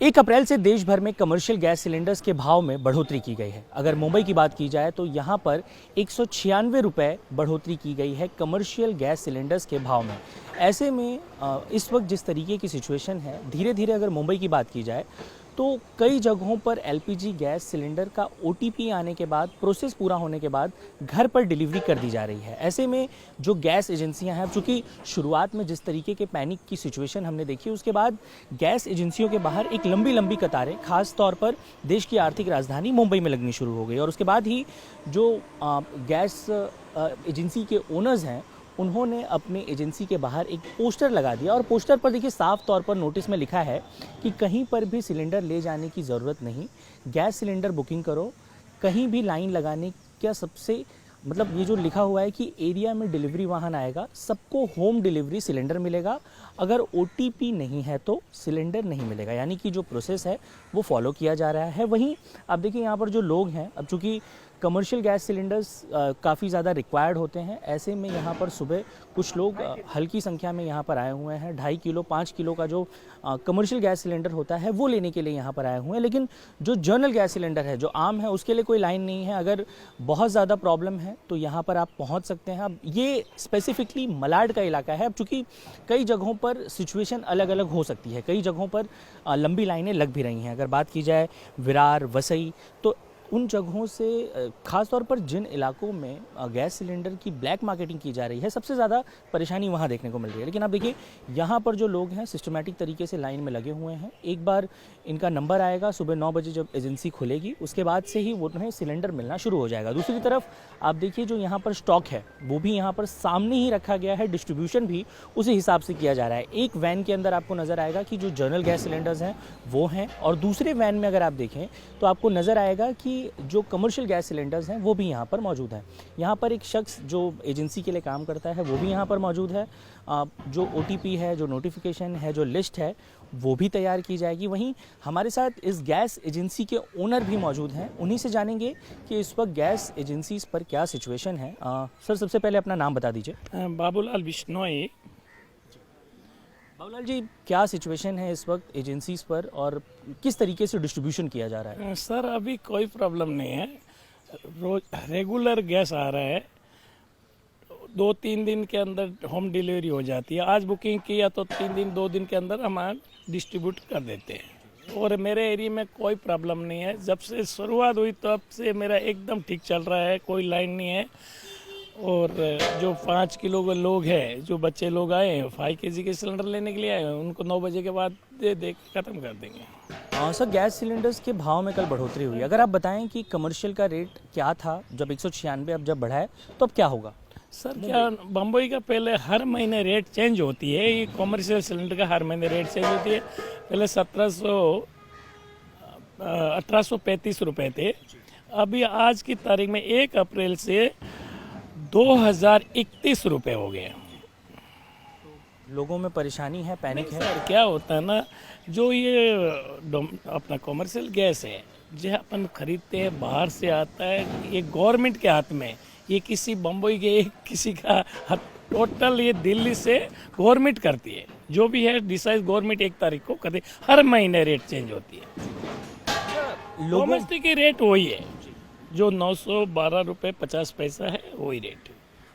1 अप्रैल से देश भर में कमर्शियल गैस सिलेंडर्स के भाव में बढ़ोतरी की गई है। अगर मुंबई की बात की जाए तो यहाँ पर 196 रुपये बढ़ोतरी की गई है कमर्शियल गैस सिलेंडर्स के भाव में। ऐसे में इस वक्त जिस तरीके की सिचुएशन है, धीरे धीरे अगर मुंबई की बात की जाए तो कई जगहों पर एलपीजी गैस सिलेंडर का ओटीपी आने के बाद, प्रोसेस पूरा होने के बाद घर पर डिलीवरी कर दी जा रही है। ऐसे में जो गैस एजेंसियां हैं, चूँकि शुरुआत में जिस तरीके के पैनिक की सिचुएशन हमने देखी, उसके बाद गैस एजेंसियों के बाहर एक लंबी लंबी कतारें खास तौर पर देश की आर्थिक राजधानी मुंबई में लगनी शुरू हो गई। और उसके बाद ही जो गैस एजेंसी के ओनर्स हैं, उन्होंने अपने एजेंसी के बाहर एक पोस्टर लगा दिया और पोस्टर पर देखिए साफ तौर पर नोटिस में लिखा है कि कहीं पर भी सिलेंडर ले जाने की ज़रूरत नहीं, गैस सिलेंडर बुकिंग करो, कहीं भी लाइन लगाने का सबसे मतलब ये जो लिखा हुआ है कि एरिया में डिलीवरी वाहन आएगा, सबको होम डिलीवरी सिलेंडर मिलेगा, अगर ओटीपी नहीं है तो सिलेंडर नहीं मिलेगा। यानी कि जो प्रोसेस है वो फॉलो किया जा रहा है। वहीं अब देखिए यहाँ पर जो लोग हैं, अब चूँकि कमर्शियल गैस सिलेंडर्स काफ़ी ज़्यादा रिक्वायर्ड होते हैं, ऐसे में यहाँ पर सुबह कुछ लोग हल्की संख्या में यहाँ पर आए हुए हैं। 2.5 किलो 5 किलो का जो कमर्शियल गैस सिलेंडर होता है वो लेने के लिए यहाँ पर आए हुए हैं। लेकिन जो जनरल गैस सिलेंडर है, जो आम है, उसके लिए कोई लाइन नहीं है। अगर बहुत ज़्यादा प्रॉब्लम है तो यहाँ पर आप पहुँच सकते हैं। अब ये स्पेसिफिकली मलाड का इलाका है। अब चूँकि कई जगहों पर सिचुएशन अलग अलग हो सकती है, कई जगहों पर लंबी लाइनें लग भी रही हैं। अगर बात की जाए विरार, वसई, तो उन जगहों से ख़ास तौर पर जिन इलाकों में गैस सिलेंडर की ब्लैक मार्केटिंग की जा रही है, सबसे ज़्यादा परेशानी वहाँ देखने को मिल रही है। लेकिन आप देखिए यहाँ पर जो लोग हैं सिस्टमेटिक तरीके से लाइन में लगे हुए हैं। एक बार इनका नंबर आएगा सुबह 9 बजे जब एजेंसी खुलेगी, उसके बाद से ही वो उन्हें सिलेंडर मिलना शुरू हो जाएगा। दूसरी तरफ आप देखिए जो यहाँ पर स्टॉक है वो भी यहाँ पर सामने ही रखा गया है, डिस्ट्रीब्यूशन भी उसी हिसाब से किया जा रहा है। एक वैन के अंदर आपको नज़र आएगा कि जो जनरल गैस सिलेंडर्स हैं वो हैं, और दूसरे वैन में अगर आप देखें तो आपको नज़र आएगा कि जो कमर्शियल गैस सिलेंडर्स हैं वो भी यहाँ पर मौजूद हैं। यहाँ पर एक शख्स जो एजेंसी के लिए काम करता है वो भी यहाँ पर मौजूद है। जो ओटीपी है, जो नोटिफिकेशन है, जो लिस्ट है, वो भी तैयार की जाएगी। वहीं हमारे साथ इस गैस एजेंसी के ओनर भी मौजूद हैं, उन्हीं से जानेंगे कि इस वक्त गैस एजेंसीज पर क्या सिचुएशन है। सर, सबसे पहले अपना नाम बता दीजिए। बाबूलाल बिश्नोई। बाबूलाल जी, क्या सिचुएशन है इस वक्त एजेंसीज पर और किस तरीके से डिस्ट्रीब्यूशन किया जा रहा है? सर, अभी कोई प्रॉब्लम नहीं है, रोज रेगुलर गैस आ रहा है। 2-3 दिन के अंदर होम डिलीवरी हो जाती है। आज बुकिंग किया तो 2 दिन के अंदर हम डिस्ट्रीब्यूट कर देते हैं। और मेरे एरिया में कोई प्रॉब्लम नहीं है। जब से शुरुआत हुई तब से मेरा एकदम ठीक चल रहा है, कोई लाइन नहीं है। और जो 5 किलो के लोग हैं, जो बच्चे लोग आए हैं 5 केजी के सिलेंडर लेने के लिए आए हैं, उनको 9 बजे के बाद दे ख़त्म कर देंगे। सर, गैस सिलेंडर्स के भाव में कल बढ़ोतरी हुई, अगर आप बताएं कि कमर्शियल का रेट क्या था जब 196, अब जब बढ़ा है तो अब क्या होगा? सर, क्या बम्बई का पहले हर महीने रेट चेंज होती है, ये कमर्शियल सिलेंडर का हर महीने रेट चेंज होती है। पहले 1835 रुपये थे, अभी आज की तारीख में 1 अप्रैल से 2031 रुपये हो गए। लोगों में परेशानी है, पैनिक है। सर, क्या होता है ना, जो ये अपना कमर्शियल गैस है जो अपन खरीदते हैं बाहर से आता है, ये गवर्नमेंट के हाथ में, ये किसी बम्बई के किसी का टोटल ये दिल्ली से गवर्नमेंट करती है। जो भी है डिसाइड गवर्नमेंट 1 तारीख को करती है। हर महीने रेट चेंज होती है। डोमेस्टिक की रेट वही है, जो 912 रुपये 50 पैसा है, वही रेट।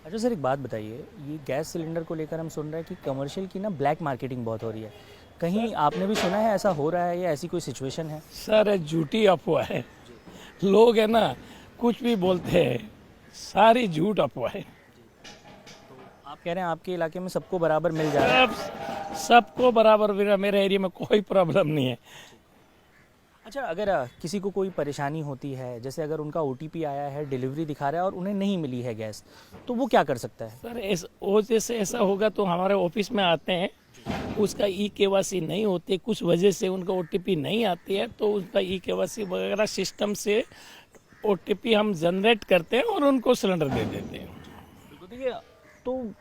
अच्छा सर, एक बात बताइए, ये गैस सिलेंडर को लेकर हम सुन रहे हैं कि कमर्शियल की ना ब्लैक मार्केटिंग बहुत हो रही है, कहीं आपने भी सुना है ऐसा हो रहा है या ऐसी कोई सिचुएशन है? सर, झूठी अफवाह है। लोग है ना कुछ भी बोलते हैं, सारी झूठ अफवाह है। आप कह रहे हैं आपके इलाके में सबको बराबर मिल जा रहा है? सबको बराबर, मेरे एरिया में कोई प्रॉब्लम नहीं है। अच्छा, अगर किसी को कोई परेशानी होती है, जैसे अगर उनका ओटीपी आया है, डिलीवरी दिखा रहा है और उन्हें नहीं मिली है गैस, तो वो क्या कर सकता है? सर, जैसे ऐसा होगा तो हमारे ऑफिस में आते हैं, उसका ई-केवाईसी नहीं होती, कुछ वजह से उनका ओटीपी नहीं आती है, तो उसका ई-केवाईसी वगैरह सिस्टम से ओटीपी हम जनरेट करते हैं और उनको सिलेंडर दे देते हैं। देखिए, तो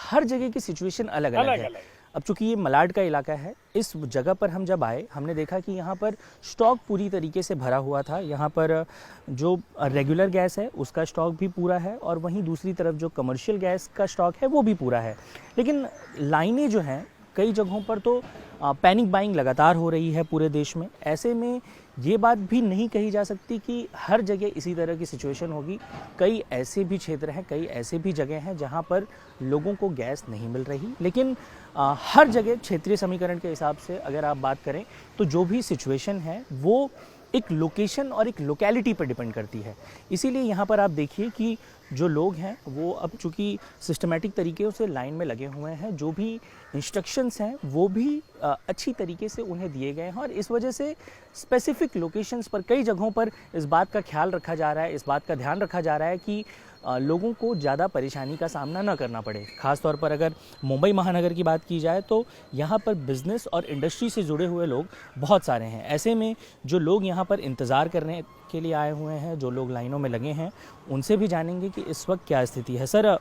हर जगह की सिचुएशन अलग अलग है। अब चूंकि ये मलाड का इलाका है, इस जगह पर हम जब आए, हमने देखा कि यहाँ पर स्टॉक पूरी तरीके से भरा हुआ था। यहाँ पर जो रेगुलर गैस है उसका स्टॉक भी पूरा है, और वहीं दूसरी तरफ जो कमर्शियल गैस का स्टॉक है वो भी पूरा है। लेकिन लाइनें जो हैं कई जगहों पर तो पैनिक बाइंग लगातार हो रही है पूरे देश में। ऐसे में ये बात भी नहीं कही जा सकती कि हर जगह इसी तरह की सिचुएशन होगी। कई ऐसे भी क्षेत्र हैं, कई ऐसे भी जगह हैं जहां पर लोगों को गैस नहीं मिल रही। लेकिन हर जगह क्षेत्रीय समीकरण के हिसाब से अगर आप बात करें तो जो भी सिचुएशन है वो एक लोकेशन और एक लोकेलिटी पर डिपेंड करती है। इसीलिए यहाँ पर आप देखिए कि जो लोग हैं वो अब चूँकि सिस्टमेटिक तरीके से लाइन में लगे हुए हैं, जो भी इंस्ट्रक्शंस हैं वो भी अच्छी तरीके से उन्हें दिए गए हैं और इस वजह से स्पेसिफिक लोकेशंस पर कई जगहों पर इस बात का ख्याल रखा जा रहा है, इस बात का ध्यान रखा जा रहा है कि लोगों को ज़्यादा परेशानी का सामना न करना पड़े। ख़ास तौर पर अगर मुंबई महानगर की बात की जाए तो यहाँ पर बिज़नेस और इंडस्ट्री से जुड़े हुए लोग बहुत सारे हैं। ऐसे में जो लोग यहाँ पर इंतज़ार करने के लिए आए हुए हैं, जो लोग लाइनों में लगे हैं, उनसे भी जानेंगे कि इस वक्त क्या स्थिति है। सर,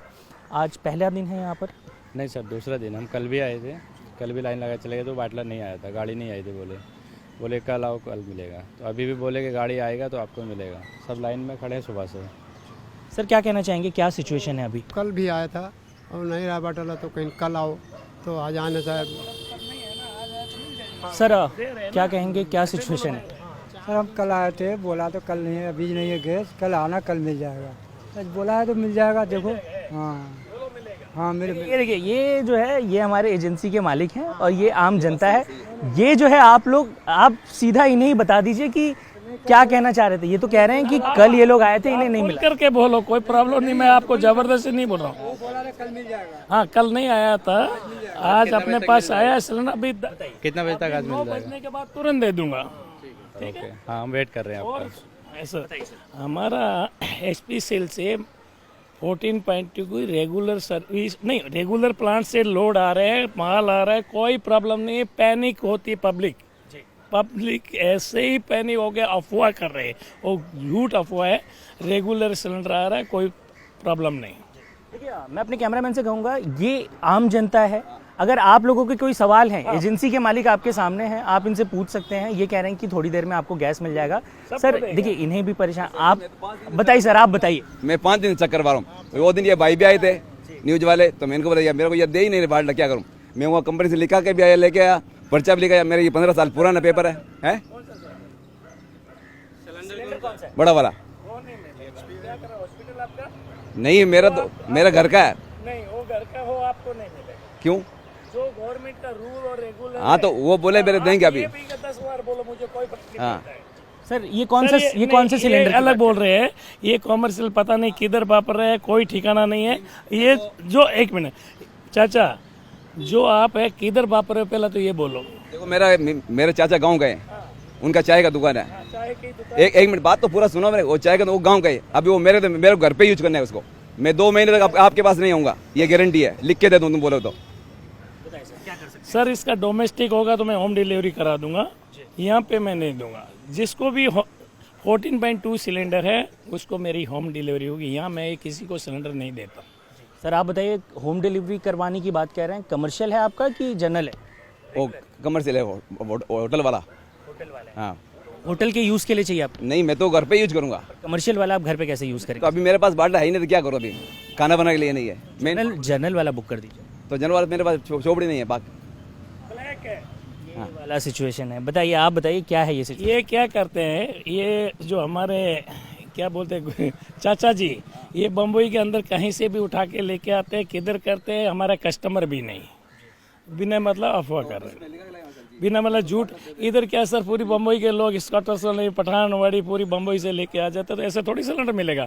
आज पहला दिन है यहाँ पर? नहीं सर, दूसरा दिन। हम कल भी आए थे, कल भी लाइन लगा चले गए तो बाटला नहीं आया था, गाड़ी नहीं आई थी। बोले कल आओ, कल मिलेगा। तो अभी भी बोले कि गाड़ी आएगा तो आपको मिलेगा। सब लाइन में खड़े हैं सुबह से। सर, क्या कहना चाहेंगे, क्या सिचुएशन है अभी? कल भी आया था और नहीं रहा बाटला, तो कहीं कल आओ तो आज आने शायद। सर, क्या कहेंगे, क्या सिचुएशन है? सर, हम कल आए थे, बोला तो कल नहीं है, अभी नहीं है गैस, कल आना, कल मिल जाएगा। सर बोला है तो मिल जाएगा। देखो, हाँ मेरे ये देखिए, ये जो है ये हमारे एजेंसी के मालिक हैं और ये आम जनता है। ये जो है आप सीधा इन्हें बता दीजिए कि क्या कहना चाह रहे थे। ये तो कह रहे हैं कि कल ये लोग आए थे, इन्हें नहीं मिला। करके बोलो, कोई प्रॉब्लम नहीं, मैं आपको जबरदस्ती नहीं बोल रहा हूँ। कल मिल जाएगा। हाँ, कल नहीं आया था, आज अपने पास आया सिलेंडर। अभी कितना बजे तक आज मिल जाएगा? बजने के बाद तुरंत दे दूंगा। ठीक है, हाँ हम वेट कर रहे हैं और आपका। ऐसा हमारा एसपी सेल से 14.2 की रेगुलर सर्विस नहीं, रेगुलर प्लांट से लोड आ रहे हैं, माल आ रहा है, कोई प्रॉब्लम नहीं है। पैनिक होती है पब्लिक ऐसे ही पैनिक हो गया, अफवाह कर रहे हैं, वो झूठ अफवाह है। रेगुलर सिलेंडर आ रहा है, कोई प्रॉब्लम नहीं। देखिए, मैं अपने कैमरामैन से कहूँगा, ये आम जनता है। अगर आप लोगों के कोई सवाल हैं, एजेंसी के मालिक आपके सामने हैं, आप इनसे पूछ सकते हैं। ये कह रहे हैं कि थोड़ी देर में आपको गैस मिल जाएगा। सर देखिए, इन्हें भी परेशान, आप बताइए सर, आप बताइए। मैं 5 दिन चक्कर मारा हूँ। वो दिन ये भाई भी आए थे न्यूज वाले, तो मैं इनको बताया मेरे को ये दे ही नहीं बाटला, क्या करूँ। मैं वहाँ कंपनी से लिखा के भी आया, लेके आया, पर्चा भी लिखा आया। मेरे ये 15 साल पुराना पेपर है? बड़ा वाला नहीं, मेरा घर का है। नहीं, वो घर का हो, आपको नहीं मिलेगा। क्यों? जो गवर्नमेंट का रूल और रेगुलर। हाँ, तो वो बोले मेरे देंगे अभी। 10 बार बोलो, मुझे कोई फर्क नहीं हाँ। पड़ता है। सर, ये कौन सा सिलेंडर की अलग बात बोल रहे हैं। ये कॉमर्शियल पता नहीं किधर वापर रहे हैं, कोई ठिकाना नहीं है। ये जो, एक मिनट चाचा, जो आप है किधर वापर रहे हो, पहला तो ये बोलो। देखो, मेरे चाचा गाँव गए, उनका चाय का दुकान है। एक मिनट, बात तो पूरा सुनो मेरे। वो चाय का वो गाँव गए, अभी वो मेरे घर पे यूज करना है उसको। मैं 2 महीने तक आपके पास नहीं आऊंगा, ये गारंटी है, लिख के दे दूं तुम बोलो तो। सर, इसका डोमेस्टिक होगा तो मैं होम डिलीवरी करा दूंगा, यहाँ पे मैं नहीं दूंगा। जिसको भी 14.2 सिलेंडर है उसको मेरी होम डिलीवरी होगी, यहाँ मैं किसी को सिलेंडर नहीं देता। सर, आप बताइए, होम डिलीवरी करवाने की बात कह रहे हैं, कमर्शियल है आपका कि जनरल है? वो कमर्शियल है, होटल वाला। हाँ, होटल के यूज़ के लिए चाहिए आप? नहीं, मैं तो घर पे यूज करूंगा। कमर्शियल वाला आप घर पे कैसे यूज़ तो करेंगे? अभी मेरे पास बाटला है ही नहीं, तो क्या करूँ अभी? खाना बनाने के लिए नहीं है। मैं जनरल वाला बुक कर दीजिए। तो जनरल वाला मेरे पास चौपड़ी नहीं है। ये वाला सिचुएशन है। बताइए, आप बताइए क्या है ये सिचुएशन? ये क्या करते हैं, ये जो हमारे क्या बोलते हैं चाचा जी, ये बम्बई के अंदर कहीं से भी उठा के लेके आते हैं, किधर करते हैं, हमारा कस्टमर भी नहीं, बिना मतलब अफवाह कर रहे हैं, बिना मतलब झूठ। इधर क्या सर, पूरी बम्बई के लोग स्कॉटलैंड, पठानवाड़ी, पूरी बम्बई से लेके आ जाते, तो ऐसे थोड़ी सिलेंडर मिलेगा।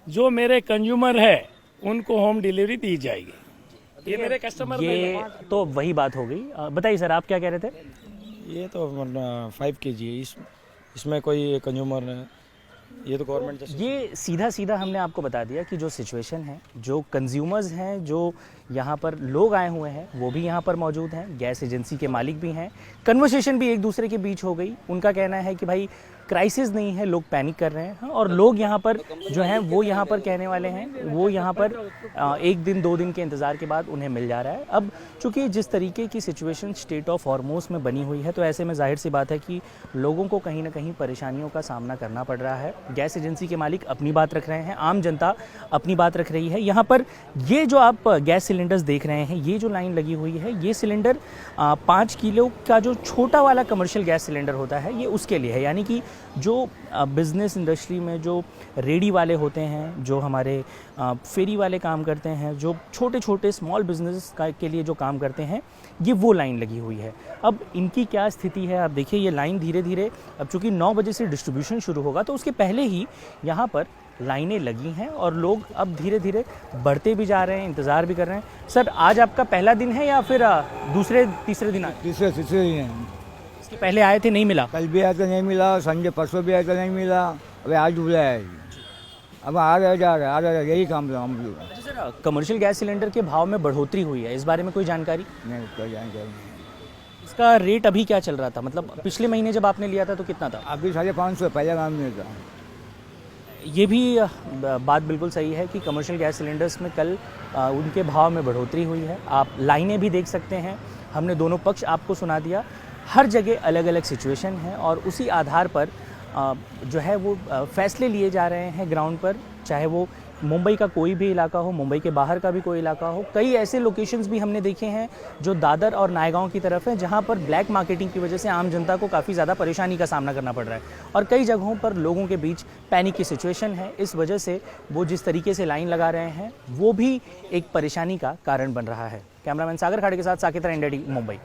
जो मेरे कंज्यूमर है उनको होम डिलीवरी दी जाएगी। ये मेरे कस्टमर ये तो वही बात हो गई। बताइए सर, आप क्या कह रहे थे? ये तो 5 kg है, इसमें कोई कंज्यूमर, ये तो गवर्नमेंट। ये सीधा हमने आपको बता दिया कि जो सिचुएशन है, जो कंज्यूमर्स हैं, जो यहाँ पर लोग आए हुए हैं, वो भी यहाँ पर मौजूद हैं, गैस एजेंसी के मालिक भी हैं। कन्वर्सेशन भी एक दूसरे के बीच हो गई। उनका कहना है कि भाई क्राइसिस नहीं है, लोग पैनिक कर रहे हैं और लोग यहाँ पर जो हैं वो यहाँ पर कहने वाले हैं, वो यहाँ पर 1 दिन 2 दिन के इंतज़ार के बाद उन्हें मिल जा रहा है। अब चूँकि जिस तरीके की सिचुएशन स्टेट ऑफ हॉर्मोस में बनी हुई है, तो ऐसे में जाहिर सी बात है कि लोगों को कहीं ना कहीं परेशानियों का सामना करना पड़ रहा है। गैस एजेंसी के मालिक अपनी बात रख रहे हैं, आम जनता अपनी बात रख रही है। यहाँ पर ये जो आप गैस सिलेंडर्स देख रहे हैं, ये जो लाइन लगी हुई है, ये सिलेंडर 5 किलो का जो छोटा वाला कमर्शियल गैस सिलेंडर होता है, ये उसके लिए है। यानी कि जो बिज़नेस इंडस्ट्री में जो रेडी वाले होते हैं, जो हमारे फेरी वाले काम करते हैं, जो छोटे छोटे स्मॉल बिजनेस के लिए जो काम करते हैं, ये वो लाइन लगी हुई है। अब इनकी क्या स्थिति है आप देखिए, ये लाइन धीरे धीरे, अब चूँकि 9 बजे से डिस्ट्रीब्यूशन शुरू होगा तो उसके पहले ही यहाँ पर लाइनें लगी हैं और लोग अब धीरे धीरे बढ़ते भी जा रहे हैं, इंतज़ार भी कर रहे हैं। सर, आज आपका पहला दिन है या फिर दूसरे तीसरे दिन आए? तीसरे ही हैं। इसके पहले आए थे, नहीं मिला? कल भी आया तो नहीं मिला, संडे परसों भी आया तो नहीं मिला, अभी आज बुला है। अब आ रहा जा रहा है, यही काम था हम लोग। अच्छा सर, कमर्शियल गैस सिलेंडर के भाव में बढ़ोतरी हुई है, इस बारे में कोई जानकारी? नहीं, कोई जानकारी नहीं। इसका रेट अभी क्या चल रहा था? मतलब पिछले महीने जब आपने लिया था तो कितना था? अभी 550 पहले काम नहीं था। ये भी बात बिल्कुल सही है कि कमर्शियल गैस सिलेंडर्स में कल उनके भाव में बढ़ोतरी हुई है। आप लाइनें भी देख सकते हैं, हमने दोनों पक्ष आपको सुना दिया। हर जगह अलग अलग सिचुएशन है और उसी आधार पर जो है वो फैसले लिए जा रहे हैं ग्राउंड पर, चाहे वो मुंबई का कोई भी इलाका हो, मुंबई के बाहर का भी कोई इलाका हो। कई ऐसे लोकेशंस भी हमने देखे हैं जो दादर और नायगांव की तरफ है, जहां पर ब्लैक मार्केटिंग की वजह से आम जनता को काफ़ी ज़्यादा परेशानी का सामना करना पड़ रहा है और कई जगहों पर लोगों के बीच पैनिक की सिचुएशन है। इस वजह से वो जिस तरीके से लाइन लगा रहे हैं वो भी एक परेशानी का कारण बन रहा है। कैमरामैन सागर खाड़े के साथ साकेत इंडिया टीवी, मुंबई।